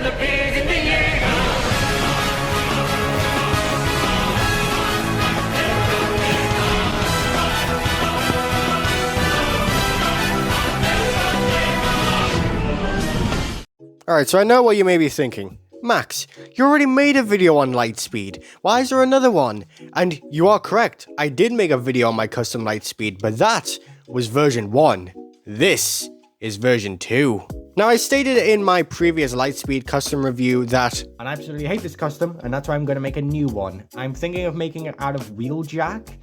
and the beer's in the air. Alright, so I know what you may be thinking. Max, you already made a video on Lightspeed. Why is there another one? And you are correct, I did make a video on my custom Lightspeed, but that was version 1. This is version 2. Now, I stated in my previous Lightspeed custom review that I absolutely hate this custom, and that's why I'm going to make a new one. I'm thinking of making it out of wheeljack.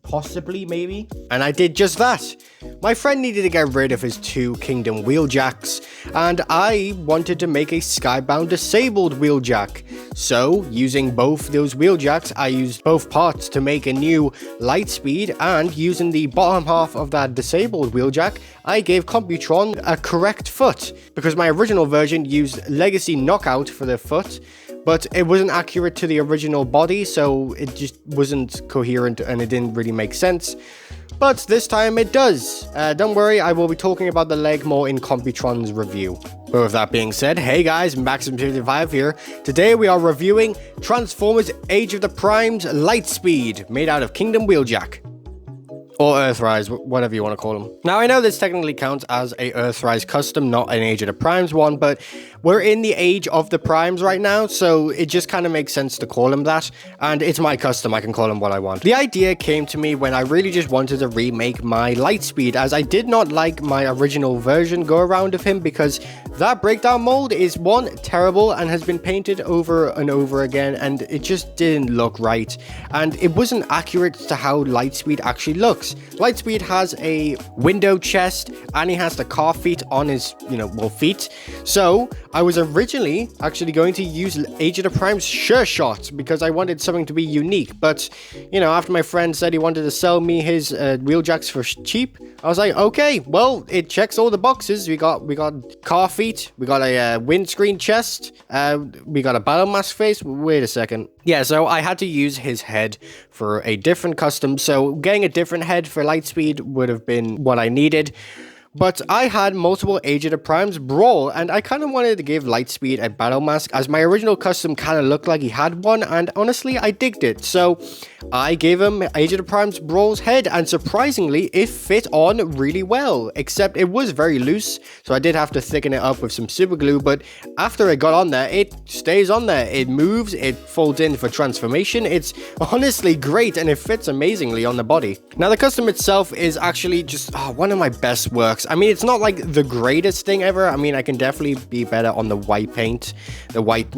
Possibly, maybe. And I did just that. My friend needed to get rid of his 2 Kingdom wheeljacks, and I wanted to make a Skybound disabled wheeljack. So, using both those wheeljacks, I used both parts to make a new Lightspeed, and using the bottom half of that disabled wheeljack, I gave Computron a correct foot, because my original version used Legacy Knockout for the foot, but it wasn't accurate to the original body, so it just wasn't coherent and it didn't really make sense. But this time it does. Don't worry, I will be talking about the leg more in Computron's review. But with that being said, hey guys, Maxmc55 here. Today we are reviewing Transformers Age of the Primes Lightspeed, made out of Kingdom Wheeljack. Or Earthrise, whatever you want to call them. Now, I know this technically counts as a Earthrise custom, not an Age of the Primes one, but we're in the Age of the Primes right now, so it just kind of makes sense to call him that, and it's my custom, I can call him what I want. The idea came to me when I really just wanted to remake my Lightspeed, as I did not like my original version go-around of him, because that breakdown mold is, one, terrible, and has been painted over and over again, and it just didn't look right, and it wasn't accurate to how Lightspeed actually looks. Lightspeed has a window chest, and he has the car feet on his, feet. So, I was originally actually going to use Age of the Prime's Sure Shot, because I wanted something to be unique, but, after my friend said he wanted to sell me his wheeljacks for cheap, I was like, okay, well, it checks all the boxes. We got car feet, we got a windscreen chest, we got a battle mask face. Wait a second. Yeah, so I had to use his head for a different custom, so getting a different head for Lightspeed would have been what I needed. But I had multiple Age of the Primes Brawl, and I kind of wanted to give Lightspeed a battle mask, as my original custom kind of looked like he had one, and honestly, I digged it. So, I gave him Age of the Primes Brawl's head, and surprisingly, it fit on really well, except it was very loose, so I did have to thicken it up with some super glue, but after it got on there, it stays on there. It moves, it folds in for transformation. It's honestly great, and it fits amazingly on the body. Now, the custom itself is actually just one of my best works. I mean, it's not like the greatest thing ever. I mean, I can definitely be better on the white paint. The white,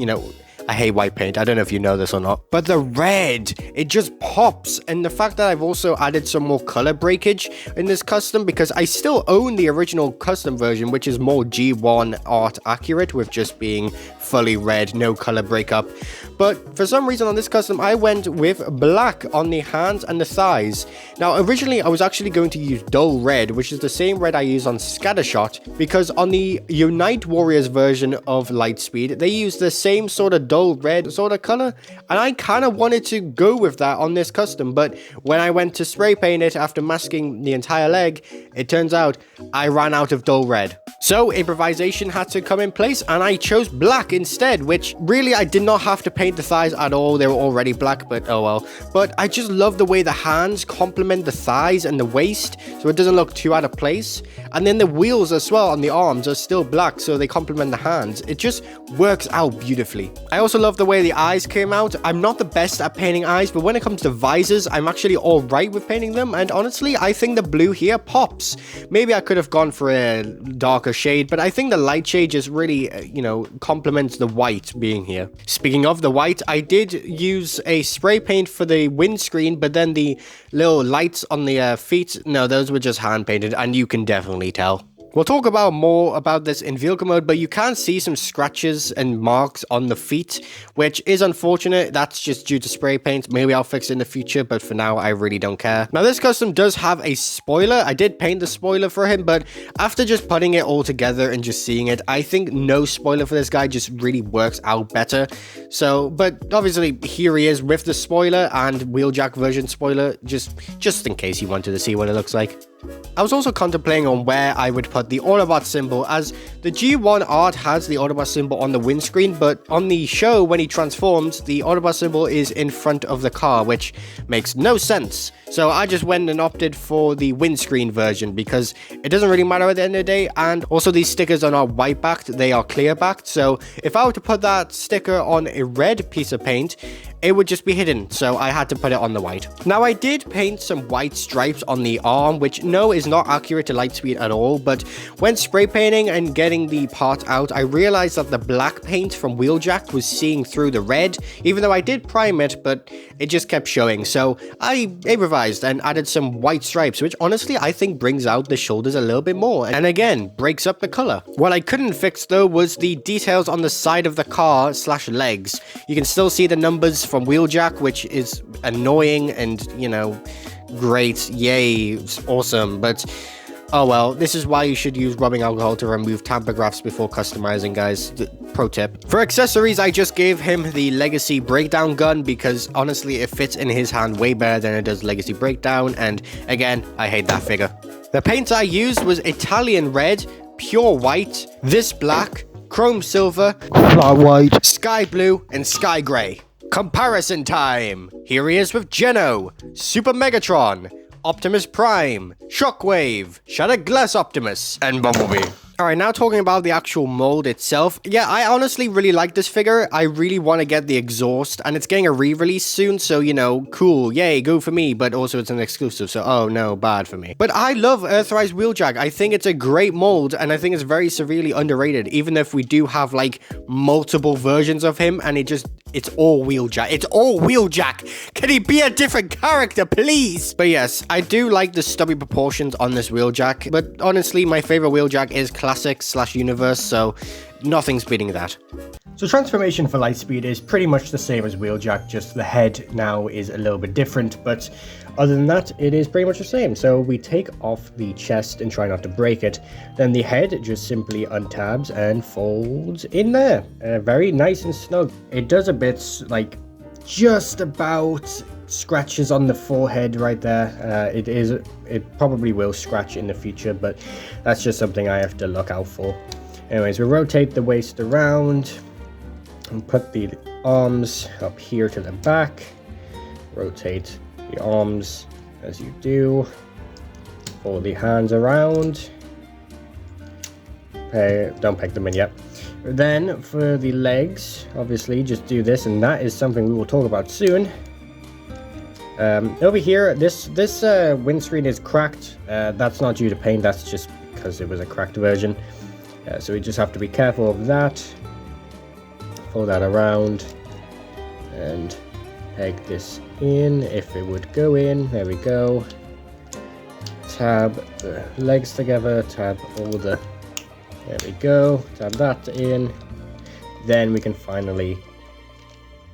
I hate white paint. I don't know if you know this or not. But the red, it just pops. And the fact that I've also added some more color breakage in this custom, because I still own the original custom version, which is more G1 art accurate, with just being fully red, no color breakup. But for some reason on this custom, I went with black on the hands and the thighs. Now, originally, I was actually going to use dull red, which is the same red I use on Scattershot, because on the Unite Warriors version of Lightspeed, they use the same sort of dull red sort of color, and I kind of wanted to go with that on this custom, but when I went to spray paint it after masking the entire leg, it turns out I ran out of dull red. So improvisation had to come in place, and I chose black instead, which really I did not have to paint the thighs at all. They were already black, but oh well. But I just love the way the hands complement the thighs and the waist, so it doesn't look too out of place. And then the wheels as well on the arms are still black, so they complement the hands. It just works out beautifully. I also love the way the eyes came out. I'm not the best at painting eyes, but when it comes to visors, I'm actually all right with painting them. And honestly, I think the blue here pops. Maybe I could have gone for a darker shade, but I think the light shade just really, complements the white being here. Speaking of the white, I did use a spray paint for the windscreen, but then the little lights on the feet, no, those were just hand painted, and you can definitely tell. We'll talk more about this in vehicle mode, but you can see some scratches and marks on the feet, which is unfortunate. That's just due to spray paint. Maybe I'll fix it in the future, but for now, I really don't care. Now, this custom does have a spoiler. I did paint the spoiler for him, but after just putting it all together and just seeing it, I think no spoiler for this guy just really works out better. So, but obviously, here he is with the spoiler and wheeljack version spoiler, just in case you wanted to see what it looks like. I was also contemplating on where I would put the Autobot symbol, as the G1 art has the Autobot symbol on the windscreen, but on the show when he transforms, the Autobot symbol is in front of the car, which makes no sense. So I just went and opted for the windscreen version because it doesn't really matter at the end of the day, and also these stickers are not white backed, they are clear backed. So if I were to put that sticker on a red piece of paint, it would just be hidden, so I had to put it on the white. Now, I did paint some white stripes on the arm, which no is not accurate to Lightspeed at all, but when spray painting and getting the part out, I realized that the black paint from Wheeljack was seeing through the red, even though I did prime it, but it just kept showing. So I improvised and added some white stripes, which honestly I think brings out the shoulders a little bit more, and again, breaks up the color. What I couldn't fix though was the details on the side of the car / legs. You can still see the numbers from Wheeljack, which is annoying and, you know, great, yay, it's awesome, but oh well. This is why you should use rubbing alcohol to remove tamper graphs before customizing, guys. Pro tip. For accessories, I just gave him the Legacy Breakdown gun because honestly it fits in his hand way better than it does Legacy Breakdown, and again, I hate that figure. The paints I used was Italian red, pure white, this black, chrome silver, flat white, sky blue, and sky grey. Comparison time! Here he is with GENO, Super Megatron, Optimus Prime, Shockwave, Shattered Glass Optimus, and Bumblebee. Alright, now talking about the actual mold itself. Yeah, I honestly really like this figure. I really want to get the exhaust, and it's getting a re-release soon, so, you know, cool, yay, go for me, but also it's an exclusive, so oh no, bad for me. But I love Earthrise Wheeljack. I think it's a great mold, and I think it's very severely underrated, even if we do have, like, multiple versions of him, and it's all Wheeljack. It's all Wheeljack. Can he be a different character, please? But yes, I do like the stubby proportions on this Wheeljack, but honestly, my favorite Wheeljack is Classic / Universe, so nothing's beating that. So transformation for Lightspeed is pretty much the same as Wheeljack, just the head now is a little bit different, but other than that, it is pretty much the same. So we take off the chest and try not to break it. Then the head just simply untabs and folds in there. Very nice and snug. It does a bit, like, just about scratches on the forehead right there. It probably will scratch in the future, but that's just something I have to look out for. Anyways, we rotate the waist around and put the arms up here to the back. Rotate the arms as you do. Pull the hands around. Don't peg them in yet. Then for the legs, obviously just do this, and that is something we will talk about soon. Over here, this windscreen is cracked. That's not due to paint, that's just because it was a cracked version. So we just have to be careful of that. Pull that around and peg this in if it would go in. There we go. Tab the legs together, tab all the... There we go. Tab that in. Then we can finally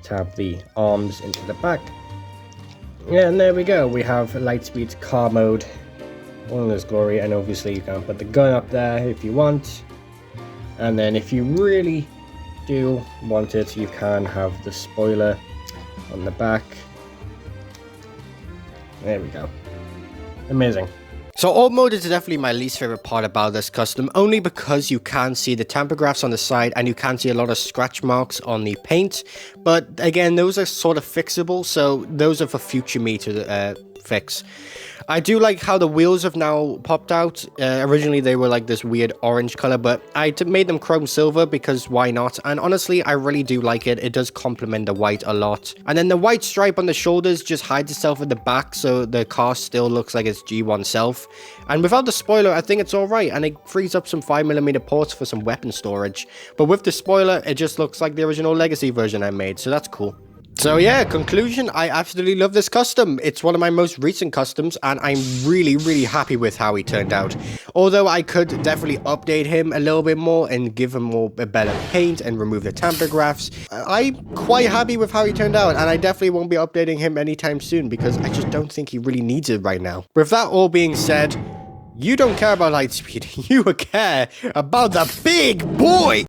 tab the arms into the back. And there we go, we have Lightspeed's car mode, all in its glory, and obviously you can put the gun up there if you want. And then if you really do want it, you can have the spoiler on the back. There we go. Amazing. So alt mode is definitely my least favorite part about this custom, only because you can see the tamper graphs on the side and you can see a lot of scratch marks on the paint. But again, those are sort of fixable, so those are for future me to fix. I do like how the wheels have now popped out. Originally they were like this weird orange color, but I made them chrome silver because why not? And honestly, I really do like it. It does complement the white a lot. And then the white stripe on the shoulders just hides itself at the back, so the car still looks like its G1 self. And without the spoiler, I think it's alright, and it frees up some 5mm ports for some weapon storage. But with the spoiler, it just looks like the original Legacy version I made, so that's cool. So yeah, conclusion, I absolutely love this custom. It's one of my most recent customs, and I'm really happy with how he turned out. Although I could definitely update him a little bit more and give him a better paint and remove the tamper graphs. I'm quite happy with how he turned out, and I definitely won't be updating him anytime soon because I just don't think he really needs it right now. With that all being said, you don't care about Lightspeed, you care about the big boy!